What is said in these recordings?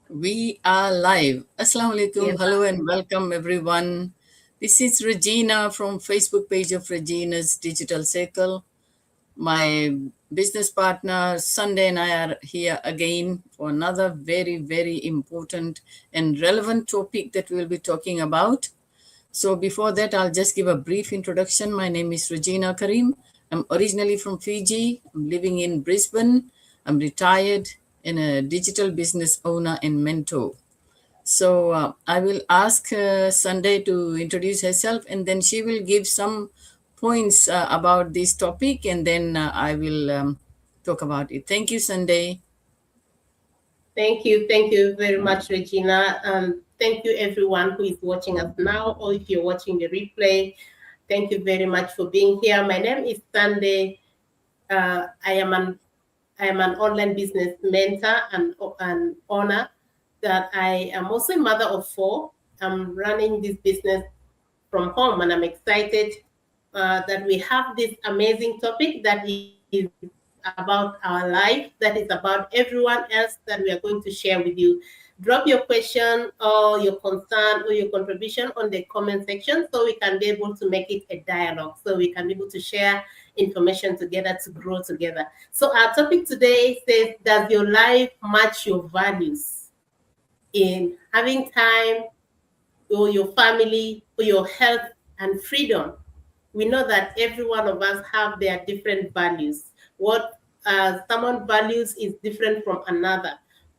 We are live. Assalamu alaikum. Yes. Hello and welcome everyone. This is Regina from Facebook page of Regina's Digital Circle. My business partner Sunday and I are here again for another very important and relevant topic that we'll be talking about. So before that, I'll just give a brief introduction. My name is Regina Karim. I'm originally from Fiji. I'm living in Brisbane. I'm retired and a digital business owner and mentor. So I will ask Sunday to introduce herself, and then she will give some points about this topic, and then I will talk about it. Thank you, Sunday. Thank you. Thank you very much, Regina. Thank you, everyone who is watching us now, or if you're watching the replay. Thank you very much for being here. My name is Sunday. I am an online business mentor and owner. That I am also a mother of four. I'm running this business from home, and I'm excited that we have this amazing topic that is about our life, that is about everyone else that we are going to share with you. Drop your question or your concern or your contribution on the comment section so we can be able to make it a dialogue, so we can be able to share information together to grow together. So, our topic today says, does your life match your values in having time, or your family, or your health and freedom? We know that every one of us have their different values. What someone values is different from another.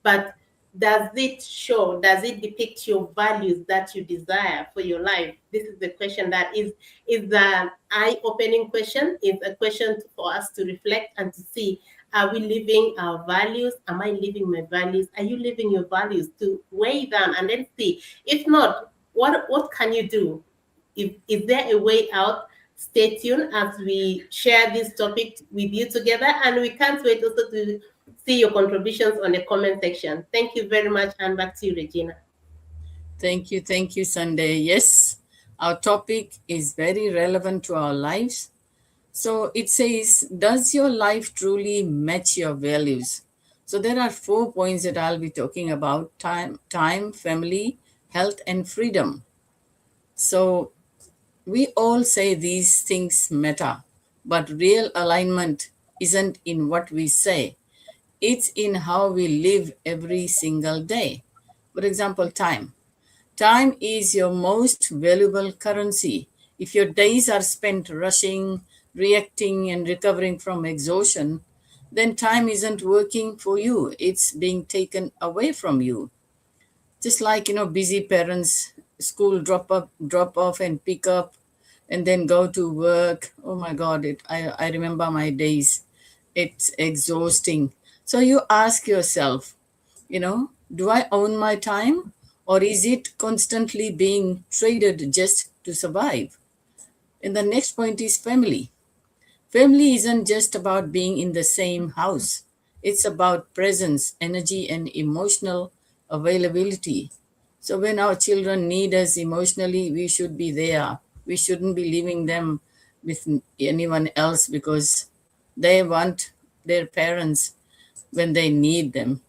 But does it depict your values that you desire for your life? This is the question that is an eye-opening question. It's a question for us to reflect and to see, are we living our values? Am I living my values? Are you living your values? To weigh them and then see. If not, what can you do? If is there a way out? Stay tuned as we share this topic with you together, and we can't wait also to see your contributions on the comment section. Thank you very much, and back to you, Regina. Thank you, Sunday. Yes, our topic is very relevant to our lives. So it says, does your life truly match your values? So there are 4 points that I'll be talking about: time, family, health, and freedom. So we all say these things matter, but real alignment isn't in what we say, it's in how we live every single day. For example, time. Time is your most valuable currency. If your days are spent rushing, reacting, and recovering from exhaustion, then time isn't working for you. It's being taken away from you. Just like, busy parents, school drop off and pick up, and then go to work. Oh my God, I remember my days. It's exhausting. So you ask yourself, do I own my time, or is it constantly being traded just to survive? And the next point is family. Family isn't just about being in the same house, it's about presence, energy, and emotional availability. So when our children need us emotionally, we should be there. We shouldn't be leaving them with anyone else because they want their parents when they need them.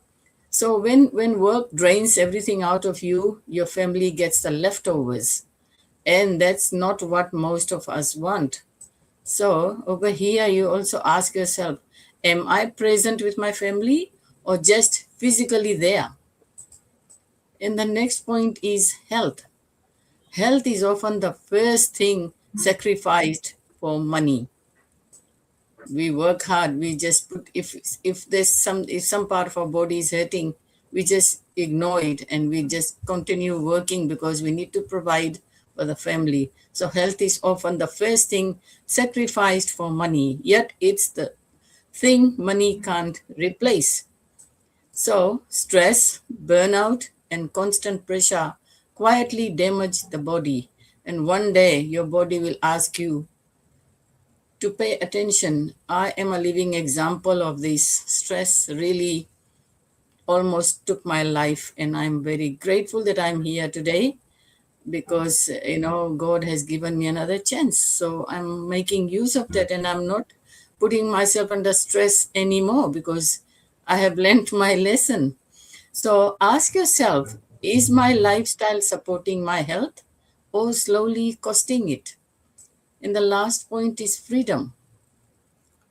So when work drains everything out of you, your family gets the leftovers. And that's not what most of us want. So over here, you also ask yourself, am I present with my family or just physically there? And the next point is health. Health is often the first thing sacrificed for money. We work hard. We just put, if some part of our body is hurting, we just ignore it and we just continue working because we need to provide for the family. So health is often the first thing sacrificed for money, yet it's the thing money can't replace. So stress, burnout, and constant pressure quietly damage the body, and one day your body will ask you to pay attention. I am a living example of this. Stress really almost took my life, and I'm very grateful that I'm here today because God has given me another chance. So I'm making use of that, and I'm not putting myself under stress anymore because I have learned my lesson. So ask yourself, is my lifestyle supporting my health or slowly costing it? And the last point is freedom.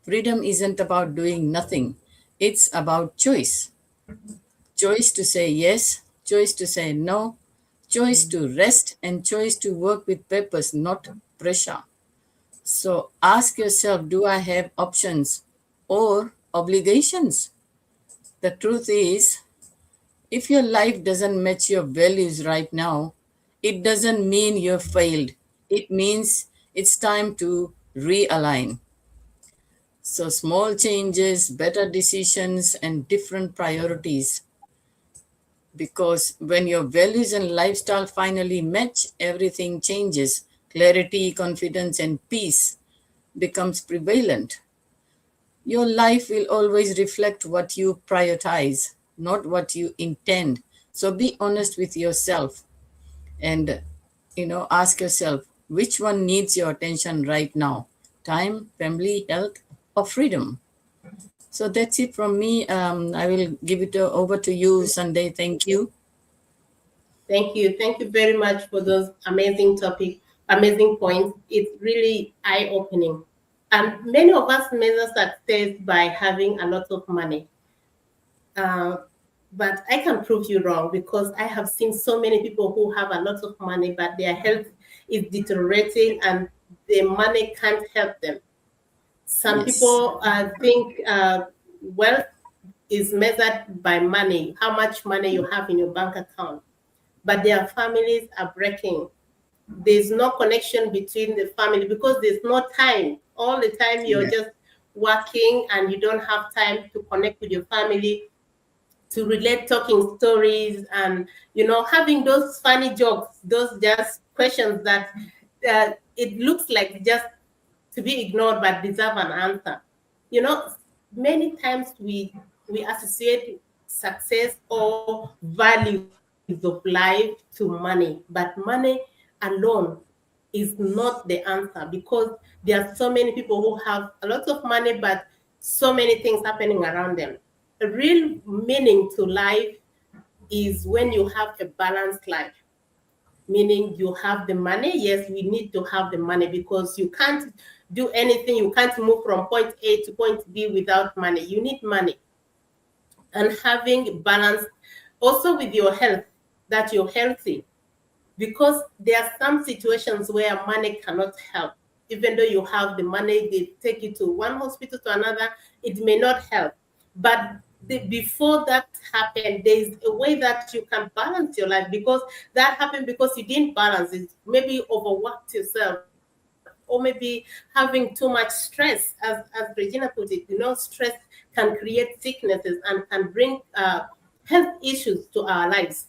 Freedom isn't about doing nothing, it's about choice. Choice to say yes, choice to say no, choice to rest, and choice to work with purpose, not pressure. So ask yourself, do I have options or obligations? The truth is, if your life doesn't match your values right now, it doesn't mean you've failed. It means it's time to realign. So, small changes, better decisions, and different priorities. Because when your values and lifestyle finally match, everything changes. Clarity, confidence, and peace becomes prevalent. Your life will always reflect what you prioritize, not what you intend. So be honest with yourself and ask yourself which one needs your attention right now: time, family, health, or freedom. So that's it from me. I will give it over to you, Sunday. Thank you. Thank you. Thank you very much for those amazing topic, amazing points. It's really eye-opening. And many of us measure success by having a lot of money. Uh, but I can prove you wrong because I have seen so many people who have a lot of money, but their health is deteriorating and the money can't help them. Some Yes. people think wealth is measured by money, how much money you have in your bank account, but their families are breaking. There's no connection between the family because there's no time. All the time you're Yeah. just working and you don't have time to connect with your family, to relate talking stories, and having those funny jokes, those just questions that it looks like just to be ignored but deserve an answer. You know, many times we associate success or values of life to money, but money alone is not the answer because there are so many people who have a lot of money but so many things happening around them. A real meaning to life is when you have a balanced life, meaning you have the money. Yes, we need to have the money because you can't do anything, you can't move from point A to point B without money. You need money. And having balance also with your health, that you're healthy, because there are some situations where money cannot help. Even though you have the money, they take you to one hospital to another, it may not help. But before that happened, there is a way that you can balance your life, because that happened because you didn't balance it. Maybe overworked yourself, or maybe having too much stress. As Regina put it, stress can create sicknesses and can bring health issues to our lives.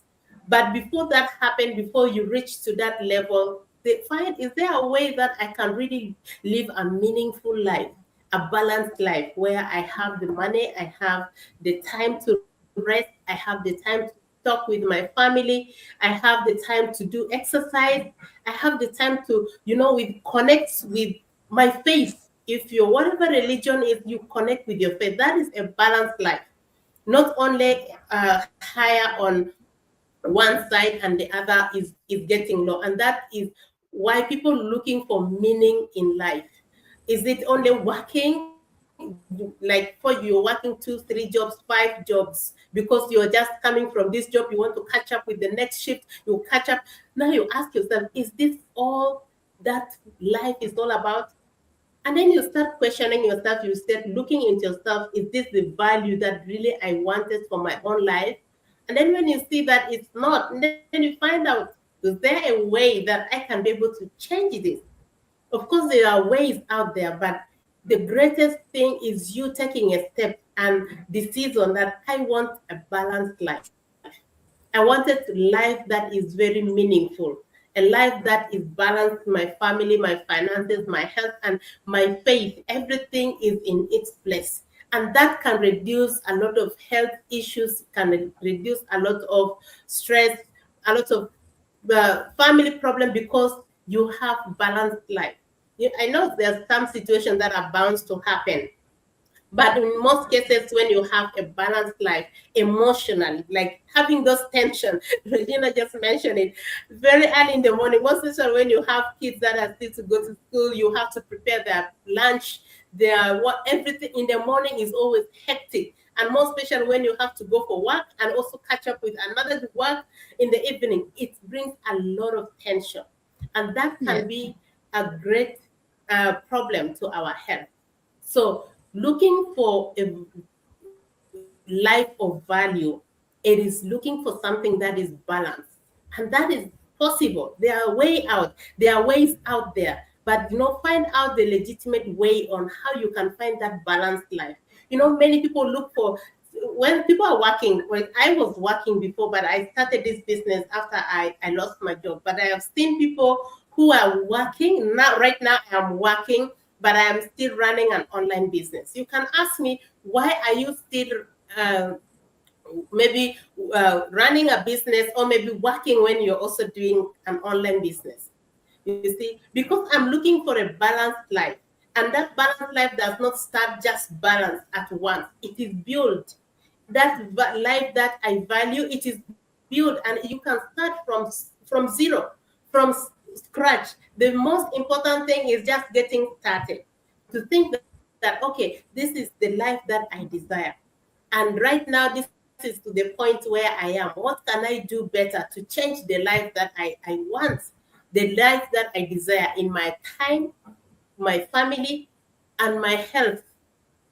But before that happened, before you reach to that level, they find, is there a way that I can really live a meaningful life, a balanced life where I have the money, I have the time to rest, I have the time to talk with my family, I have the time to do exercise, I have the time to, with connect with my faith. If you're whatever religion is, you connect with your faith. That is a balanced life, not only higher on one side and the other is getting low. And that is why people looking for meaning in life. Is it only working, like for you're working 2 3 jobs 5 jobs because you're just coming from this job, you want to catch up with the next shift, you catch up. Now you ask yourself, is this all that life is all about? And then you start questioning yourself, you start looking into yourself, is this the value that really I wanted for my own life? And then when you see that it's not, and then you find out, is there a way that I can be able to change this? Of course, there are ways out there, but the greatest thing is you taking a step and decision that I want a balanced life. I wanted life that is very meaningful, a life that is balanced, my family, my finances, my health, and my faith. Everything is in its place. And that can reduce a lot of health issues, can reduce a lot of stress, a lot of family problem, because you have balanced life. I know there's some situations that are bound to happen, But in most cases, when you have a balanced life emotionally, like having those tension, Regina just mentioned it, very early in the morning, most especially when you have kids that are still to go to school, you have to prepare their lunch, their what, everything in the morning is always hectic. And more especially when you have to go for work and also catch up with another work in the evening, it brings a lot of tension. And that Yeah. can be a great problem to our health. So, looking for a life of value, it is looking for something that is balanced. And that is possible. There are way out, there are ways out there. But find out the legitimate way on how you can find that balanced life. Many people look for when people are working. Well, I was working before, but I started this business after I lost my job. But I have seen people who are working now. Right now, I am working, but I am still running an online business. You can ask me, why are you still uh, maybe running a business, or maybe working when you're also doing an online business? You see, because I'm looking for a balanced life. And that balanced life does not start just balanced at once. It is built. That life that I value, it is built, and you can start from zero, from scratch. The most important thing is just getting started. To think that, okay, this is the life that I desire. And right now, this is to the point where I am. What can I do better to change the life that I want, the life that I desire in my time, my family, and my health?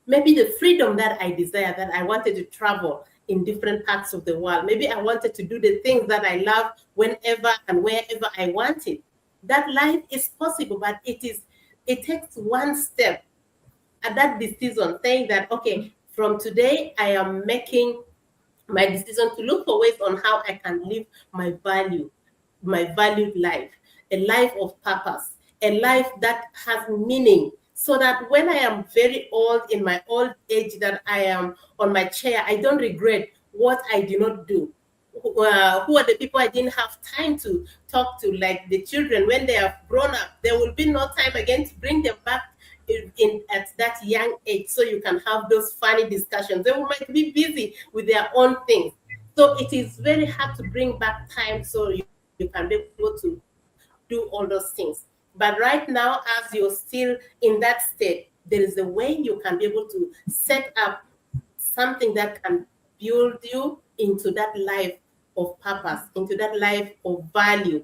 Maybe the freedom that I desire, that I wanted to travel in different parts of the world. Maybe I wanted to do the things that I love whenever and wherever I wanted. That life is possible, but it takes one step at that decision, saying that, okay, from today I am making my decision to look for ways on how I can live my value, my valued life, a life of purpose, a life that has meaning, so that when I am very old, in my old age, that I am on my chair, I don't regret what I did not do. Who are the people I didn't have time to talk to, like the children when they have grown up? There will be no time again to bring them back in at that young age, so you can have those funny discussions. They might be busy with their own things, so it is very hard to bring back time so you can be able to do all those things. But right now, as you're still in that state, there is a way you can be able to set up something that can build you into that life of purpose, into that life of value,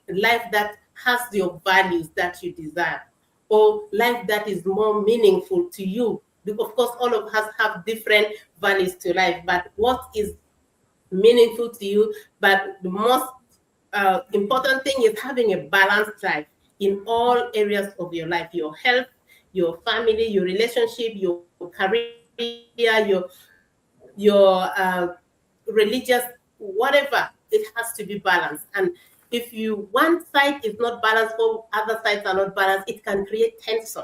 life that has your values that you desire, or life that is more meaningful to you. Because, of course, all of us have different values to life, but what is meaningful to you? But the most important thing is having a balanced life in all areas of your life: your health, your family, your relationship, your career, your religious, whatever. It has to be balanced. And if you one side is not balanced, or other sides are not balanced, it can create tension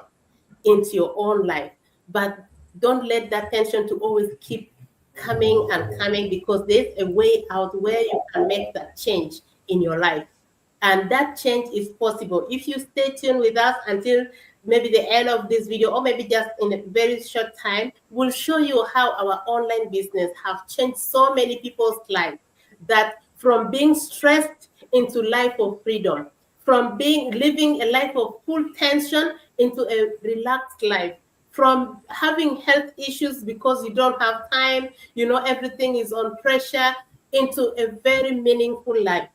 into your own life. But don't let that tension to always keep coming and coming, because there's a way out where you can make that change in your life. And that change is possible if you stay tuned with us until maybe the end of this video, or maybe just in a very short time. We'll show you how our online business have changed so many people's lives, that from being stressed into life of freedom, from being living a life of full tension into a relaxed life, from having health issues because you don't have time, everything is on pressure, into a very meaningful life.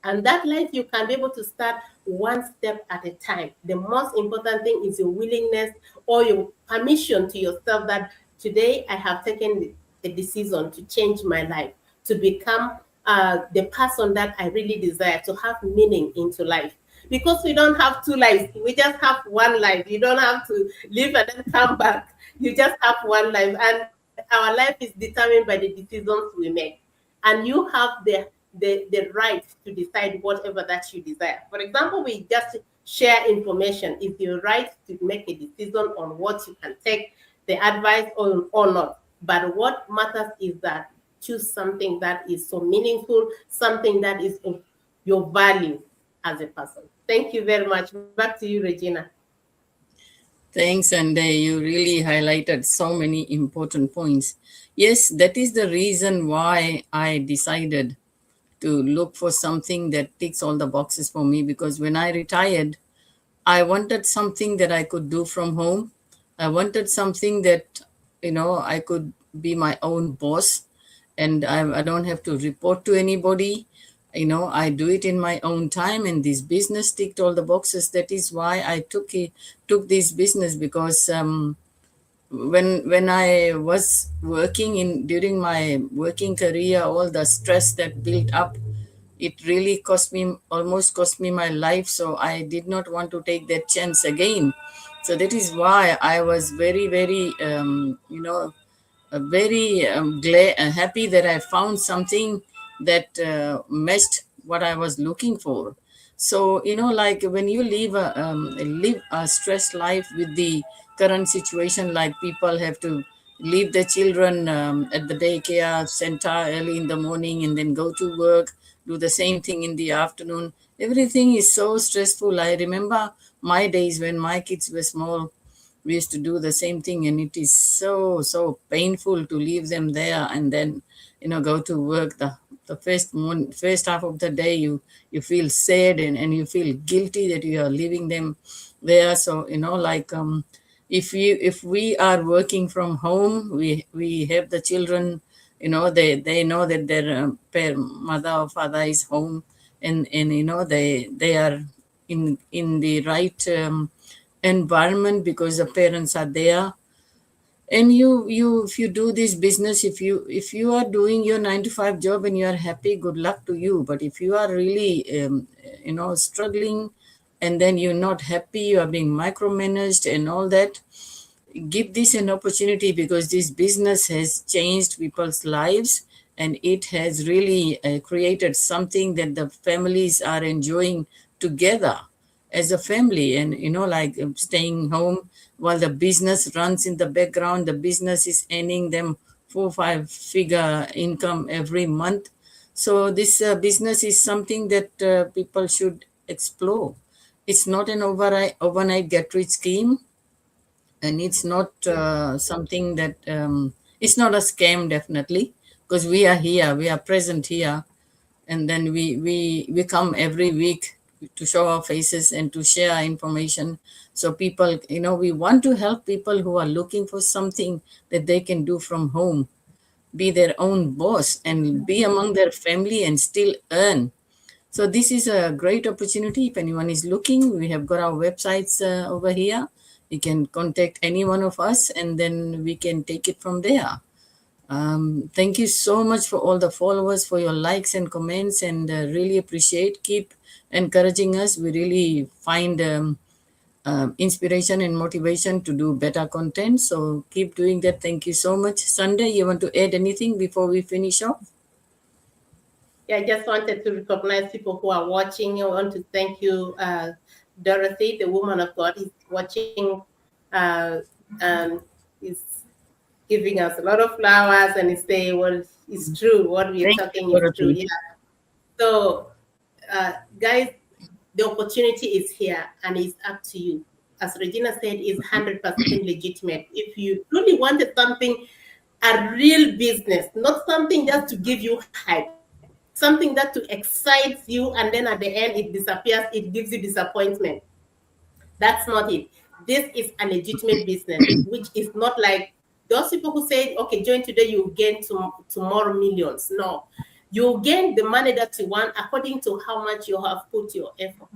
And that life you can be able to start one step at a time. The most important thing is your willingness, or your permission to yourself, that today I have taken a decision to change my life, to become the person that I really desire, to have meaning into life. Because we don't have two lives, we just have one life. You don't have to live and then come back. You just have one life, and our life is determined by the decisions we make. And you have the right to decide whatever that you desire. For example, we just share information. It's your right to make a decision on what you can take the advice on or not. But what matters is that choose something that is so meaningful, something that is of your value as a person. Thank you very much. Back to you, Regina. Thanks, and you really highlighted so many important points. Yes, that is the reason why I decided to look for something that ticks all the boxes for me, because when I retired, I wanted something that I could do from home. I wanted something that, I could be my own boss, and I don't have to report to anybody. I do it in my own time, and this business ticked all the boxes. That is why I took this business, because when I was working in during my working career, all the stress that built up, it really almost cost me my life. So I did not want to take that chance again. So that is why I was very, very, very glad and happy that I found something that matched what I was looking for. So like when you live a stressed life with the current situation, like people have to leave their children at the daycare center early in the morning and then go to work, do the same thing in the afternoon. Everything is so stressful. I remember my days when my kids were small. We used to do the same thing, and it is so painful to leave them there and then go to work. The first half of the day, you feel sad, and you feel guilty that you are leaving them there. So like if we are working from home, we have the children, they know that their mother or father is home, and they are in the right environment because the parents are there. And you if you do this business, if you are doing your 9 to 5 job and you are happy, good luck to you. But if you are really struggling, and then you're not happy, you are being micromanaged and all that, give this an opportunity, because this business has changed people's lives, and it has really created something that the families are enjoying together as a family. And like staying home while the business runs in the background, the business is earning them 4 5 figure income every month. So this business is something that people should explore. It's not an overnight get rich scheme, and it's not something that it's not a scam, definitely, because we are here, we are present here, and then we come every week to show our faces and to share information. So people, we want to help people who are looking for something that they can do from home, be their own boss and be among their family and still earn. So this is a great opportunity. If anyone is looking, we have got our websites over here. You can contact any one of us, and then we can take it from there. Thank you so much for all the followers, for your likes and comments, and really appreciate. Keep encouraging us. We really find inspiration and motivation to do better content. So keep doing that. Thank you so much. Sunday, you want to add anything before we finish off? Yeah, I just wanted to recognize people who are watching. I want to thank you, Dorothy, the woman of God, is watching, uh, and is giving us a lot of flowers and is saying what is true, what we're Thank you, talking is true. Dorothy. Yeah. So, guys, the opportunity is here and it's up to you. As Regina said, is 100% legitimate. If you truly wanted something, a real business, not something just to give you hype, something that to excite you and then at the end it disappears, it gives you disappointment. That's not it. This is a legitimate business, which is not like those people who say, okay, join today, you gain tomorrow millions. No, you gain the money that you want according to how much you have put your effort.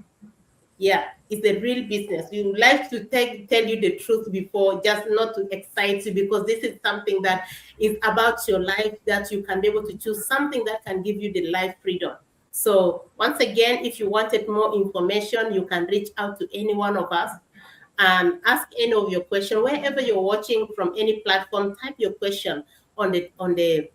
Yeah, it's a real business. You like to tell you the truth before, just not to excite you, because this is something that is about your life, that you can be able to choose something that can give you the life freedom. So once again, if you wanted more information, you can reach out to any one of us and ask any of your question wherever you're watching from any platform. Type your question on the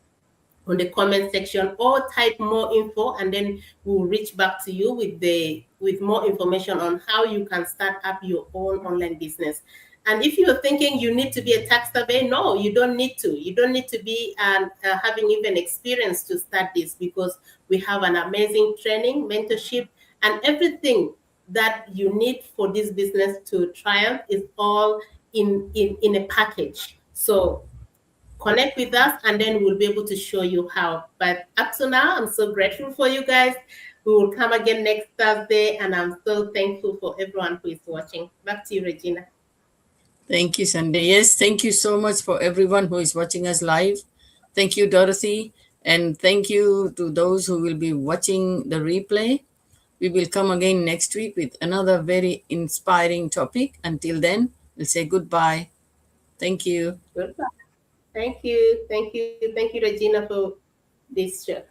comment section, or type more info, and then we'll reach back to you with more information on how you can start up your own online business. And if you're thinking you need to be a tax survey, no, you don't need to. You don't need to be having even experience to start this, because we have an amazing training, mentorship, and everything that you need for this business to triumph is all in a package. So connect with us and then we'll be able to show you how. But up to now, I'm so grateful for you guys. We will come again next Thursday, and I'm so thankful for everyone who is watching. Back to you, Regina. Thank you, Sunday. Yes, thank you so much for everyone who is watching us live. Thank you, Dorothy. And thank you to those who will be watching the replay. We will come again next week with another very inspiring topic. Until then, we'll say goodbye. Thank you. Goodbye. Thank you. Thank you. Thank you, Regina, for this show.